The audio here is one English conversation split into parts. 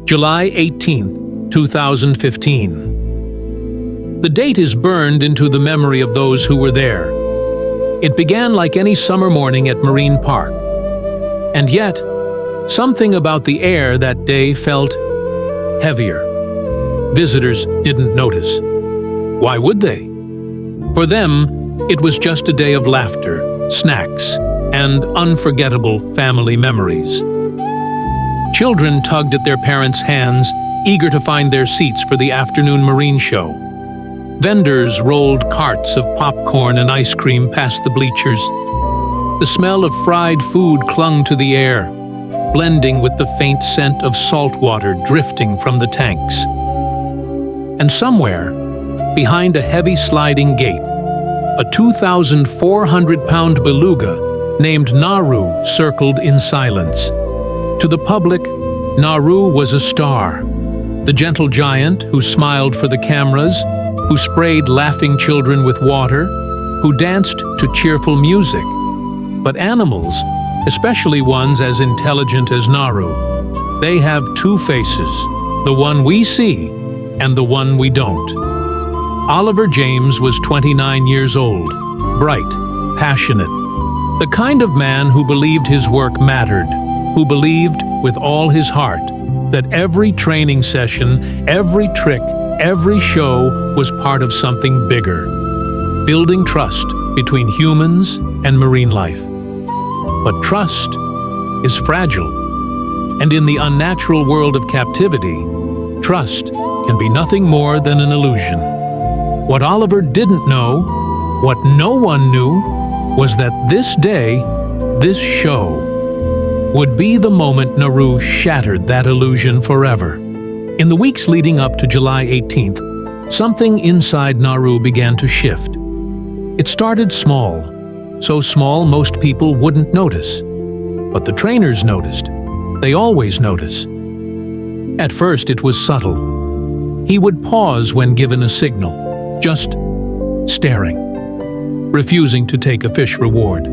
July 18th, 2015. The date is burned into the memory of those who were there. It began like any summer morning at Marine Park. And yet, something about the air that day felt heavier. Visitors didn't notice. Why would they? For them, it was just a day of laughter, snacks, and unforgettable family memories. Children tugged at their parents' hands, eager to find their seats for the afternoon marine show. Vendors rolled carts of popcorn and ice cream past the bleachers. The smell of fried food clung to the air, blending with the faint scent of salt water drifting from the tanks. And somewhere, behind a heavy sliding gate, a 2,400-pound beluga named Naru circled in silence. To the public, Naru was a star, the gentle giant who smiled for the cameras, who sprayed laughing children with water, who danced to cheerful music. But animals, especially ones as intelligent as Naru, they have two faces, the one we see and the one we don't. Oliver James was 29 years old, bright, passionate, the kind of man who believed his work mattered, who believed with all his heart that every training session, every trick, every show was part of something bigger, building trust between humans and marine life. But trust is fragile, and in the unnatural world of captivity, trust can be nothing more than an illusion. What Oliver didn't know, what no one knew, was that this day, this show, would be the moment Naru shattered that illusion forever. In the weeks leading up to July 18th, something inside Naru began to shift. It started small, so small most people wouldn't notice. But the trainers noticed. They always notice. At first it was subtle. He would pause when given a signal, just staring, refusing to take a fish reward,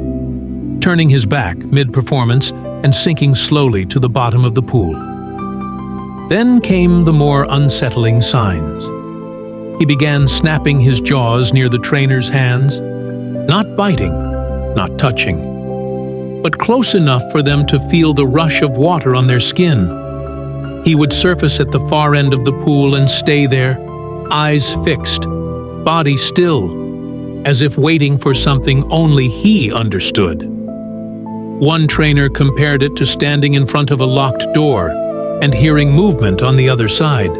turning his back mid-performance and sinking slowly to the bottom of the pool. Then came the more unsettling signs. He began snapping his jaws near the trainer's hands, not biting, not touching, but close enough for them to feel the rush of water on their skin. He would surface at the far end of the pool and stay there, eyes fixed, body still, as if waiting for something only he understood. One trainer compared it to standing in front of a locked door and hearing movement on the other side.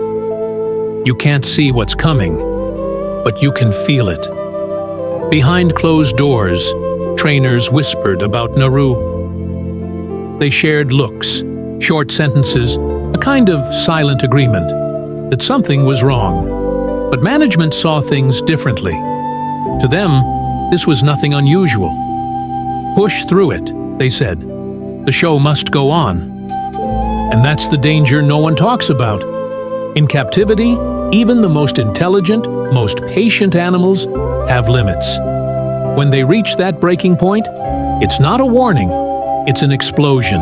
You can't see what's coming, but you can feel it. Behind closed doors, trainers whispered about Naru. They shared looks, short sentences, a kind of silent agreement that something was wrong. But management saw things differently. To them, this was nothing unusual. Push through it, they said. The show must go on. And that's the danger no one talks about. In captivity, even the most intelligent, most patient animals have limits. When they reach that breaking point, it's not a warning, it's an explosion.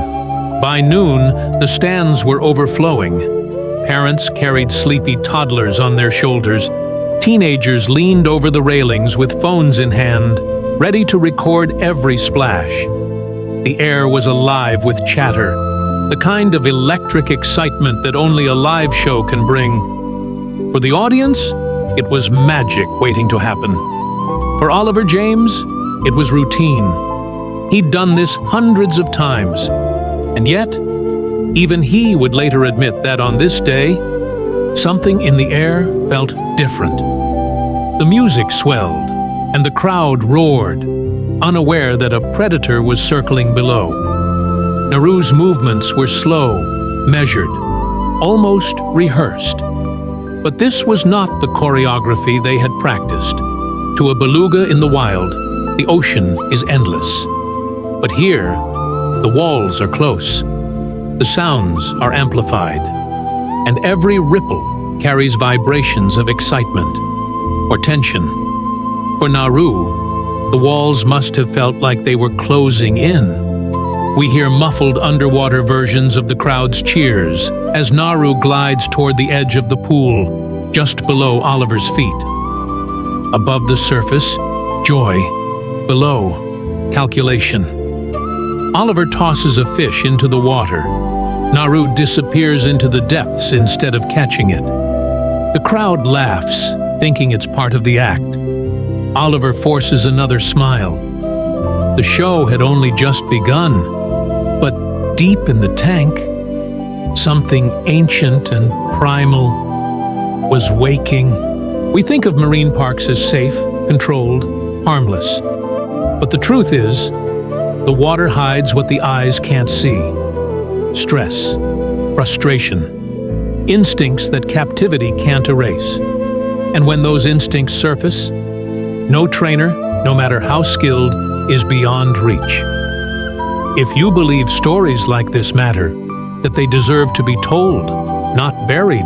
By noon, the stands were overflowing. Parents carried sleepy toddlers on their shoulders. Teenagers leaned over the railings with phones in hand, ready to record every splash. The air was alive with chatter, the kind of electric excitement that only a live show can bring. For the audience, it was magic waiting to happen. For Oliver James, it was routine. He'd done this hundreds of times. And yet, even he would later admit that on this day, something in the air felt different. The music swelled, and the crowd roared, unaware that a predator was circling below. Naru's movements were slow, measured, almost rehearsed. But this was not the choreography they had practiced. To a beluga in the wild, the ocean is endless. But here, the walls are close. The sounds are amplified. And every ripple carries vibrations of excitement or tension. For Naru, the walls must have felt like they were closing in. We hear muffled underwater versions of the crowd's cheers as Naru glides toward the edge of the pool, just below Oliver's feet. Above the surface, joy. Below, calculation. Oliver tosses a fish into the water. Naru disappears into the depths instead of catching it. The crowd laughs, thinking it's part of the act. Oliver forces another smile. The show had only just begun, but deep in the tank, something ancient and primal was waking. We think of marine parks as safe, controlled, harmless. But the truth is, the water hides what the eyes can't see. Stress, frustration, instincts that captivity can't erase. And when those instincts surface, no trainer, no matter how skilled, is beyond reach. If you believe stories like this matter, that they deserve to be told, not buried,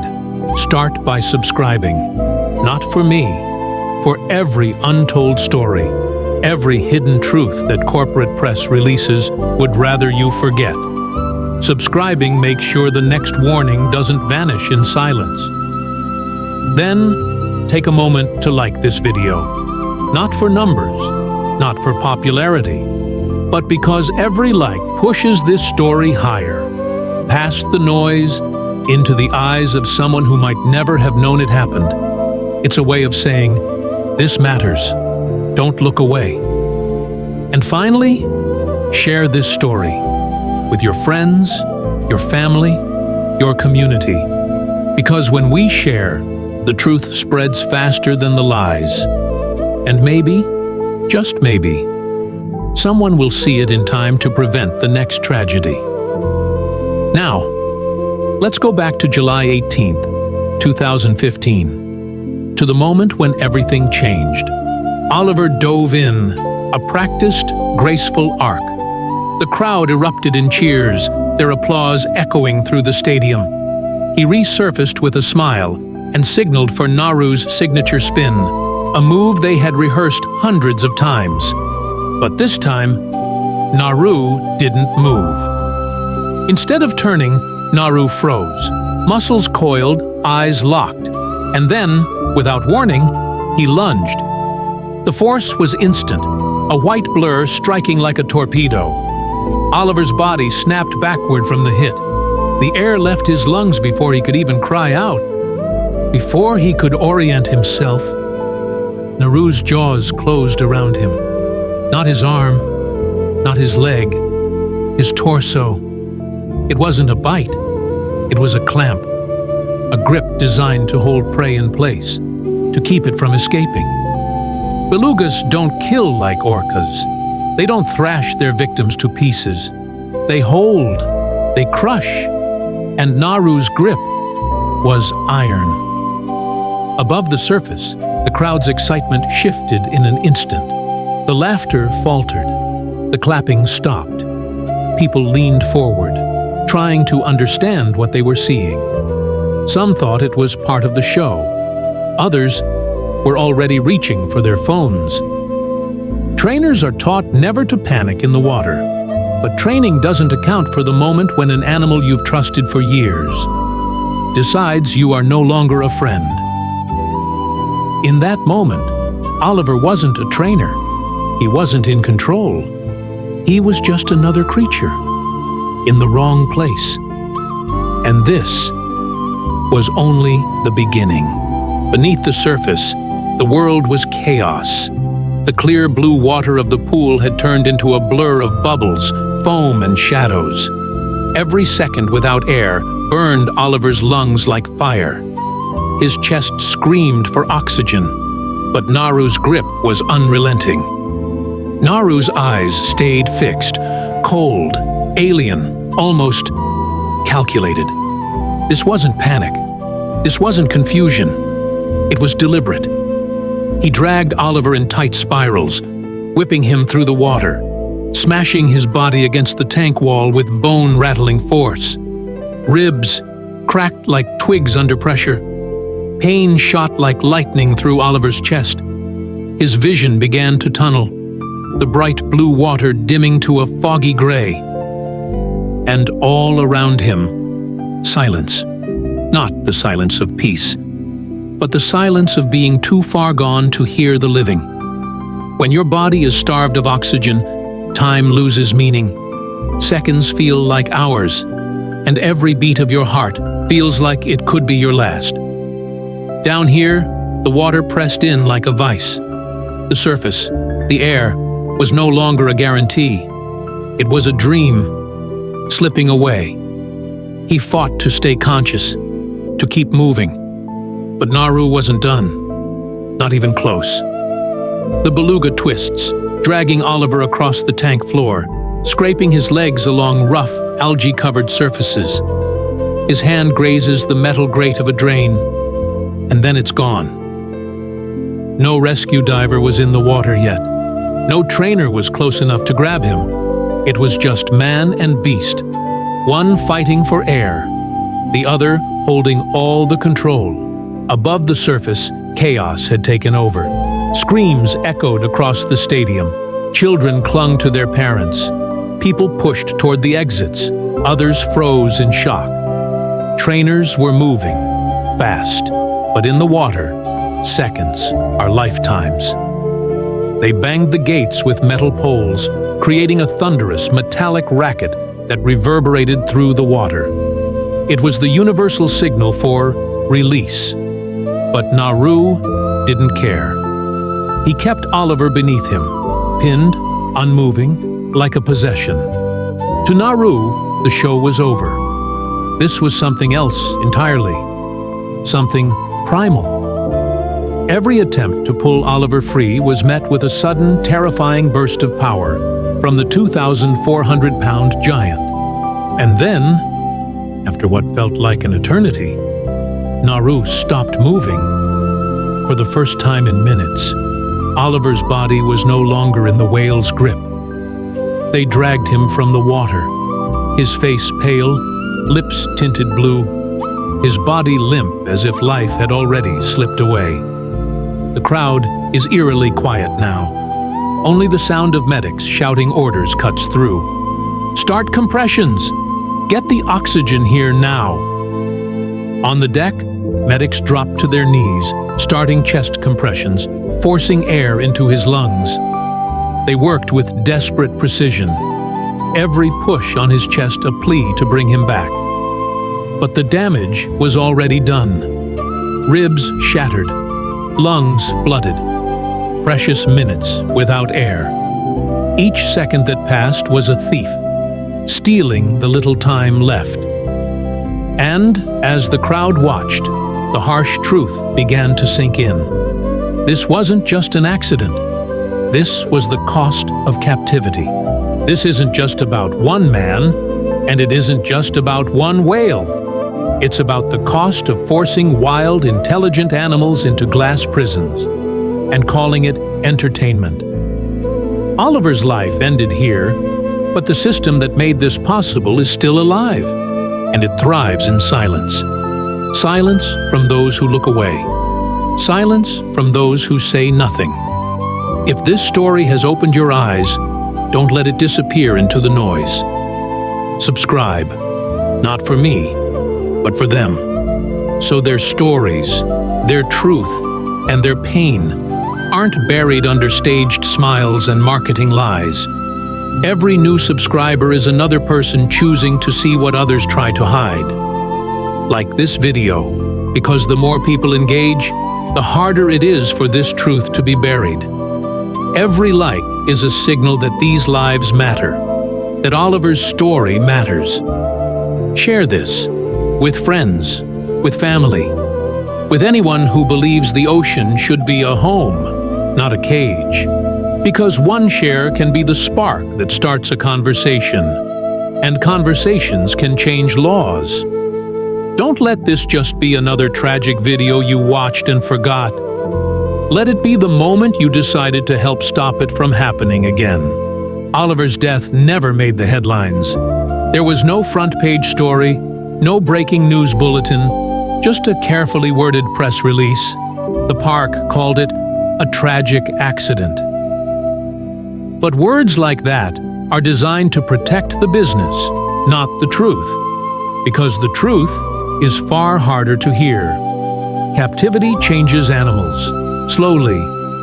start by subscribing. Not for me, for every untold story, every hidden truth that corporate press releases would rather you forget. Subscribing makes sure the next warning doesn't vanish in silence. Then, take a moment to like this video. Not for numbers, not for popularity, but because every like pushes this story higher, past the noise, into the eyes of someone who might never have known it happened. It's a way of saying, this matters, don't look away. And finally, share this story with your friends, your family, your community. Because when we share, the truth spreads faster than the lies. And maybe, just maybe, someone will see it in time to prevent the next tragedy. Now, let's go back to July 18th, 2015, to the moment when everything changed. Oliver dove in, a practiced, graceful arc. The crowd erupted in cheers, their applause echoing through the stadium. He resurfaced with a smile and signaled for Naru's signature spin, a move they had rehearsed hundreds of times. But this time, Naru didn't move. Instead of turning, Naru froze, muscles coiled, eyes locked, and then, without warning, he lunged. The force was instant, a white blur striking like a torpedo. Oliver's body snapped backward from the hit. The air left his lungs before he could even cry out. Before he could orient himself, Naru's jaws closed around him. Not his arm, not his leg, his torso. It wasn't a bite, it was a clamp, a grip designed to hold prey in place, to keep it from escaping. Belugas don't kill like orcas. They don't thrash their victims to pieces. They hold, they crush, and Naru's grip was iron. Above the surface, the crowd's excitement shifted in an instant. The laughter faltered. The clapping stopped. People leaned forward, trying to understand what they were seeing. Some thought it was part of the show. Others were already reaching for their phones. Trainers are taught never to panic in the water, but training doesn't account for the moment when an animal you've trusted for years decides you are no longer a friend. In that moment, Oliver wasn't a trainer. He wasn't in control. He was just another creature, in the wrong place. And this was only the beginning. Beneath the surface, the world was chaos. The clear blue water of the pool had turned into a blur of bubbles, foam, and shadows. Every second without air burned Oliver's lungs like fire. His chest screamed for oxygen, but Naru's grip was unrelenting. Naru's eyes stayed fixed, cold, alien, almost calculated. This wasn't panic. This wasn't confusion. It was deliberate. He dragged Oliver in tight spirals, whipping him through the water, smashing his body against the tank wall with bone-rattling force. Ribs cracked like twigs under pressure. Pain shot like lightning through Oliver's chest. His vision began to tunnel, the bright blue water dimming to a foggy gray. And all around him, silence. Not the silence of peace, but the silence of being too far gone to hear the living. When your body is starved of oxygen, time loses meaning. Seconds feel like hours, and every beat of your heart feels like it could be your last. Down here, the water pressed in like a vice. The surface, the air, was no longer a guarantee. It was a dream, slipping away. He fought to stay conscious, to keep moving. But Naru wasn't done, not even close. The Beluga twists, dragging Oliver across the tank floor, scraping his legs along rough, algae-covered surfaces. His hand grazes the metal grate of a drain, and then it's gone. No rescue diver was in the water yet. No trainer was close enough to grab him. It was just man and beast, one fighting for air, the other holding all the control. Above the surface, chaos had taken over. Screams echoed across the stadium. Children clung to their parents. People pushed toward the exits. Others froze in shock. Trainers were moving, fast, but in the water, seconds are lifetimes. They banged the gates with metal poles, creating a thunderous, metallic racket that reverberated through the water. It was the universal signal for release. But Naru didn't care. He kept Oliver beneath him, pinned, unmoving, like a possession. To Naru, the show was over. This was something else entirely. Something primal. Every attempt to pull Oliver free was met with a sudden, terrifying burst of power from the 2,400-pound giant. And then, after what felt like an eternity, Naru stopped moving. For the first time in minutes, Oliver's body was no longer in the whale's grip. They dragged him from the water, his face pale, lips tinted blue, his body limp as if life had already slipped away. The crowd is eerily quiet now. Only the sound of medics shouting orders cuts through. Start compressions! Get the oxygen here now! On the deck, medics dropped to their knees, starting chest compressions, forcing air into his lungs. They worked with desperate precision, every push on his chest a plea to bring him back. But the damage was already done. Ribs shattered, lungs flooded, precious minutes without air. Each second that passed was a thief, stealing the little time left. And as the crowd watched, the harsh truth began to sink in. This wasn't just an accident. This was the cost of captivity. This isn't just about one man, and it isn't just about one whale. It's about the cost of forcing wild, intelligent animals into glass prisons and calling it entertainment. Oliver's life ended here, but the system that made this possible is still alive, and it thrives in silence. Silence from those who look away. Silence from those who say nothing. If this story has opened your eyes, don't let it disappear into the noise. Subscribe, not for me, but for them. So their stories, their truth, and their pain aren't buried under staged smiles and marketing lies. Every new subscriber is another person choosing to see what others try to hide. Like this video, because the more people engage, the harder it is for this truth to be buried. Every like is a signal that these lives matter, that Oliver's story matters. Share this with friends, with family, with anyone who believes the ocean should be a home, not a cage. Because one share can be the spark that starts a conversation, and conversations can change laws. Don't let this just be another tragic video you watched and forgot. Let it be the moment you decided to help stop it from happening again. Oliver's death never made the headlines. There was no front-page story, no breaking news bulletin, just a carefully worded press release. The park called it a tragic accident. But words like that are designed to protect the business, not the truth, because the truth is far harder to hear. Captivity changes animals, slowly,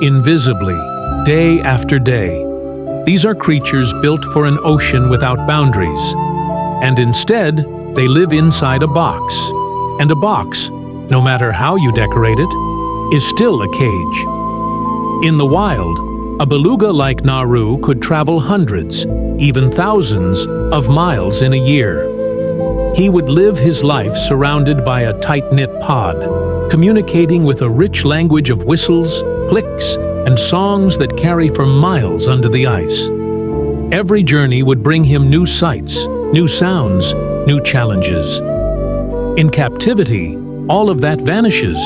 invisibly, day after day. These are creatures built for an ocean without boundaries, and instead, they live inside a box. And a box, no matter how you decorate it, is still a cage. In the wild, a beluga like Naru could travel hundreds, even thousands, of miles in a year. He would live his life surrounded by a tight-knit pod, communicating with a rich language of whistles, clicks, and songs that carry for miles under the ice. Every journey would bring him new sights, new sounds, new challenges. In captivity, all of that vanishes.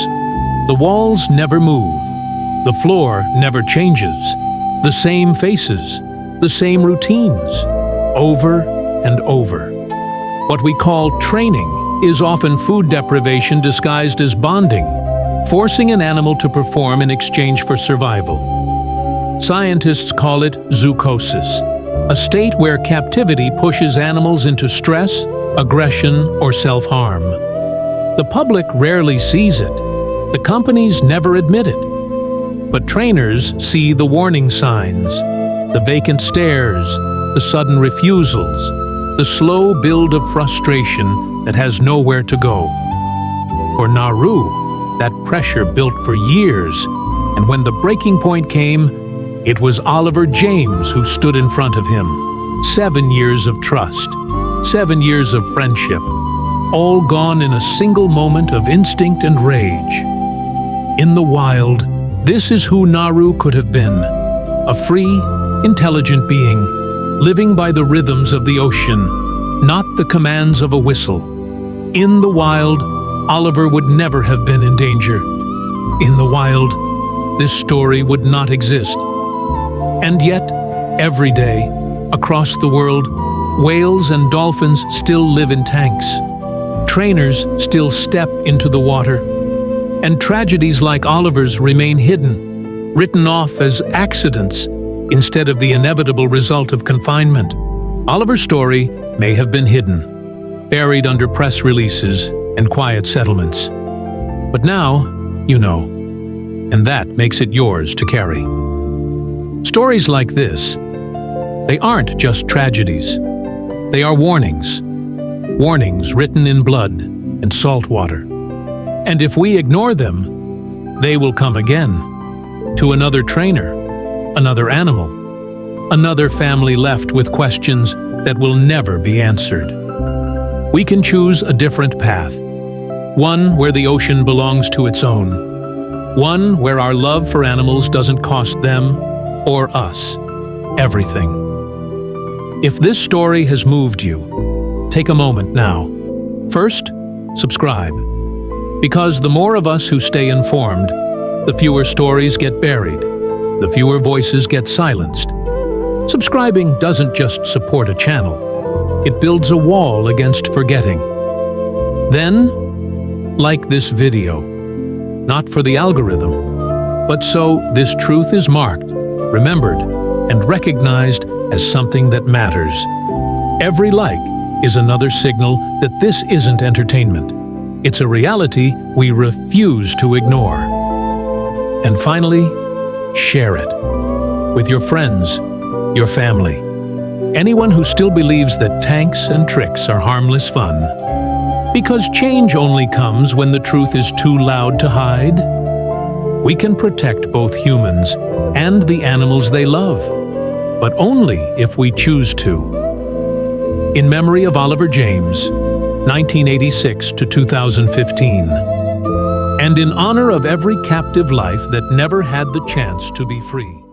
The walls never move. The floor never changes. The same faces, the same routines, over and over. What we call training is often food deprivation disguised as bonding, forcing an animal to perform in exchange for survival. Scientists call it zoochosis, a state where captivity pushes animals into stress, aggression, or self-harm. The public rarely sees it. The companies never admit it. But trainers see the warning signs, the vacant stares, the sudden refusals, the slow build of frustration that has nowhere to go. For Naru, that pressure built for years, and when the breaking point came, it was Oliver James who stood in front of him. 7 years of trust, 7 years of friendship, all gone in a single moment of instinct and rage. In the wild, this is who Naru could have been, a free, intelligent being, living by the rhythms of the ocean, not the commands of a whistle. In the wild, Oliver would never have been in danger. In the wild, this story would not exist. And yet, every day, across the world, whales and dolphins still live in tanks. Trainers still step into the water. And tragedies like Oliver's remain hidden, written off as accidents instead of the inevitable result of confinement. Oliver's story may have been hidden, buried under press releases and quiet settlements. But now, you know, and that makes it yours to carry. Stories like this, they aren't just tragedies. They are warnings. Warnings written in blood and salt water. And if we ignore them, they will come again, to another trainer, another animal, another family left with questions that will never be answered. We can choose a different path, one where the ocean belongs to its own, one where our love for animals doesn't cost them or us everything. If this story has moved you, take a moment now. First, subscribe. Because the more of us who stay informed, the fewer stories get buried, the fewer voices get silenced. Subscribing doesn't just support a channel, it builds a wall against forgetting. Then, like this video, not for the algorithm, but so this truth is marked, remembered, and recognized as something that matters. Every like is another signal that this isn't entertainment. It's a reality we refuse to ignore. And finally, share it with your friends, your family, anyone who still believes that tanks and tricks are harmless fun. Because change only comes when the truth is too loud to hide. We can protect both humans and the animals they love, but only if we choose to. In memory of Oliver James, 1986 to 2015, and in honor of every captive life that never had the chance to be free.